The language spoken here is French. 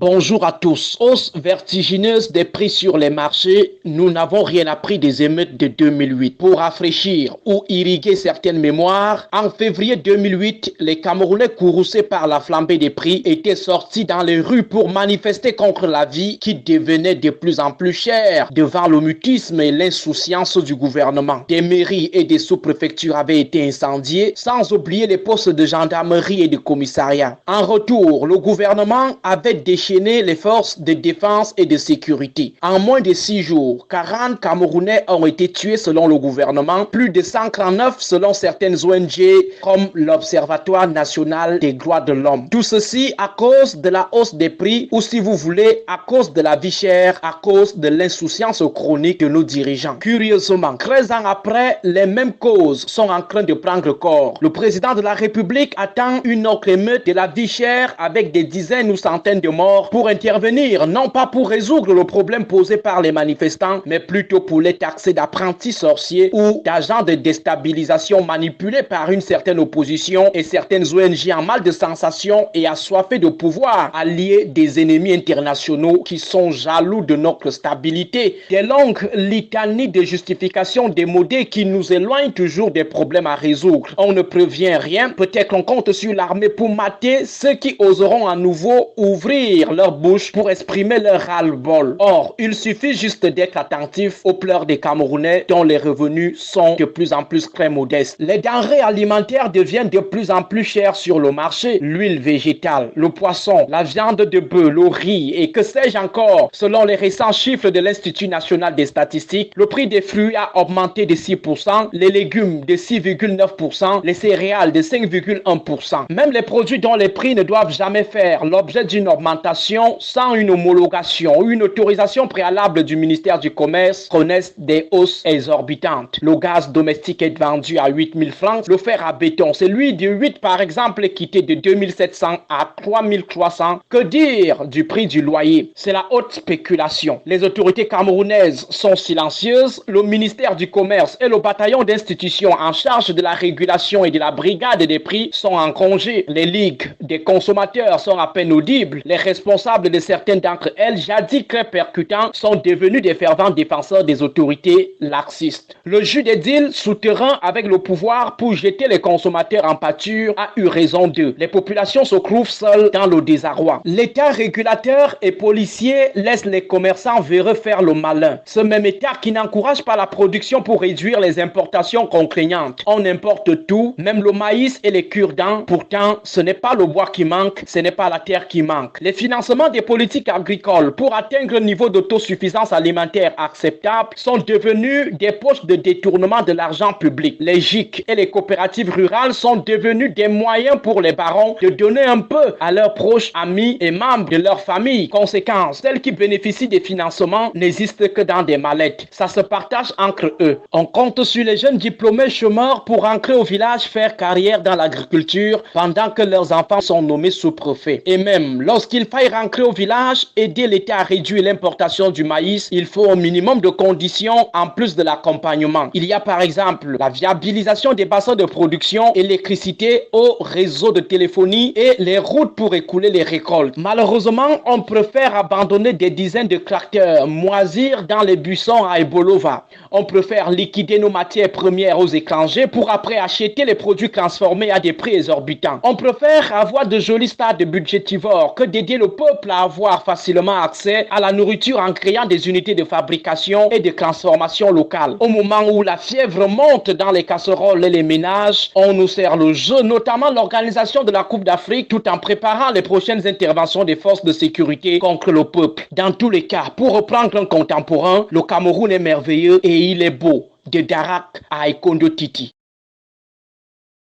Bonjour à tous. Hausse vertigineuse des prix sur les marchés, nous n'avons rien appris des émeutes de 2008. Pour rafraîchir ou irriguer certaines mémoires, en février 2008, les Camerounais courroucés par la flambée des prix étaient sortis dans les rues pour manifester contre la vie qui devenait de plus en plus chère devant le mutisme et l'insouciance du gouvernement. Des mairies et des sous-préfectures avaient été incendiées, sans oublier les postes de gendarmerie et de commissariat. En retour, le gouvernement avait déchaîné les forces de défense et de sécurité. En moins de 6 jours, 40 Camerounais ont été tués selon le gouvernement, plus de 139 selon certaines ONG comme l'Observatoire national des droits de l'homme. Tout ceci à cause de la hausse des prix ou si vous voulez, à cause de la vie chère, à cause de l'insouciance chronique de nos dirigeants. Curieusement, 13 ans après, les mêmes causes sont en train de prendre corps. Le président de la République attend une autre émeute de la vie chère avec des dizaines ou centaines de morts pour intervenir, non pas pour résoudre le problème posé par les manifestants, mais plutôt pour les taxer d'apprentis sorciers ou d'agents de déstabilisation manipulés par une certaine opposition et certaines ONG en mal de sensation et assoiffés de pouvoir, alliés des ennemis internationaux qui sont jaloux de notre stabilité. Des longues litanies de justifications démodées qui nous éloignent toujours des problèmes à résoudre. On ne prévient rien, peut-être qu'on compte sur l'armée pour mater ceux qui oseront à nouveau ouvrir leur bouche pour exprimer leur ras-le-bol. Or, il suffit juste d'être attentif aux pleurs des Camerounais dont les revenus sont de plus en plus très modestes. Les denrées alimentaires deviennent de plus en plus chères sur le marché. L'huile végétale, le poisson, la viande de bœuf, le riz et que sais-je encore. Selon les récents chiffres de l'Institut national des statistiques, le prix des fruits a augmenté de 6%, les légumes de 6,9%, les céréales de 5,1%. Même les produits dont les prix ne doivent jamais faire l'objet d'une augmentation sans une homologation ou une autorisation préalable du ministère du Commerce connaissent des hausses exorbitantes. Le gaz domestique est vendu à 8 000 francs. Le fer à béton, celui de 8 par exemple, est quitté de 2 700 à 3 300. Que dire du prix du loyer? C'est la haute spéculation. Les autorités camerounaises sont silencieuses. Le ministère du Commerce et le bataillon d'institutions en charge de la régulation et de la brigade des prix sont en congé. Les ligues des consommateurs sont à peine audibles. Les responsables de certaines d'entre elles, jadis très percutants, sont devenus des fervents défenseurs des autorités laxistes. Le jus des deals souterrains avec le pouvoir pour jeter les consommateurs en pâture a eu raison d'eux. Les populations se trouvent seules dans le désarroi. L'État régulateur et policier laisse les commerçants véreux faire le malin. Ce même État qui n'encourage pas la production pour réduire les importations contraignantes. On importe tout, même le maïs et les cure-dents. Pourtant, ce n'est pas le bois qui manque, ce n'est pas la terre qui manque. Les financements des politiques agricoles pour atteindre un niveau d'autosuffisance alimentaire acceptable sont devenus des postes de détournement de l'argent public. Les GIC et les coopératives rurales sont devenus des moyens pour les barons de donner un peu à leurs proches, amis et membres de leur famille. Conséquence, celles qui bénéficient des financements n'existent que dans des mallettes. Ça se partage entre eux. On compte sur les jeunes diplômés chômeurs pour rentrer au village faire carrière dans l'agriculture pendant que leurs enfants sont nommés sous-préfets. Et même lorsqu'il faille rentrer au village, aider l'État à réduire l'importation du maïs, il faut un minimum de conditions en plus de l'accompagnement. Il y a par exemple la viabilisation des bassins de production, électricité, eau, réseau de téléphonie et les routes pour écouler les récoltes. Malheureusement, on préfère abandonner des dizaines de tracteurs, moisir dans les buissons à Ebolova. On préfère liquider nos matières premières aux étrangers pour après acheter les produits transformés à des prix exorbitants. On préfère avoir de jolis stades budgétivores que d'aider le peuple à avoir facilement accès à la nourriture en créant des unités de fabrication et de transformation locale. Au moment où la fièvre monte dans les casseroles et les ménages, on nous sert le jeu, notamment l'organisation de la Coupe d'Afrique, tout en préparant les prochaines interventions des forces de sécurité contre le peuple. Dans tous les cas, pour reprendre un contemporain, le Cameroun est merveilleux et il est beau. De Darak à Ekondo Titi.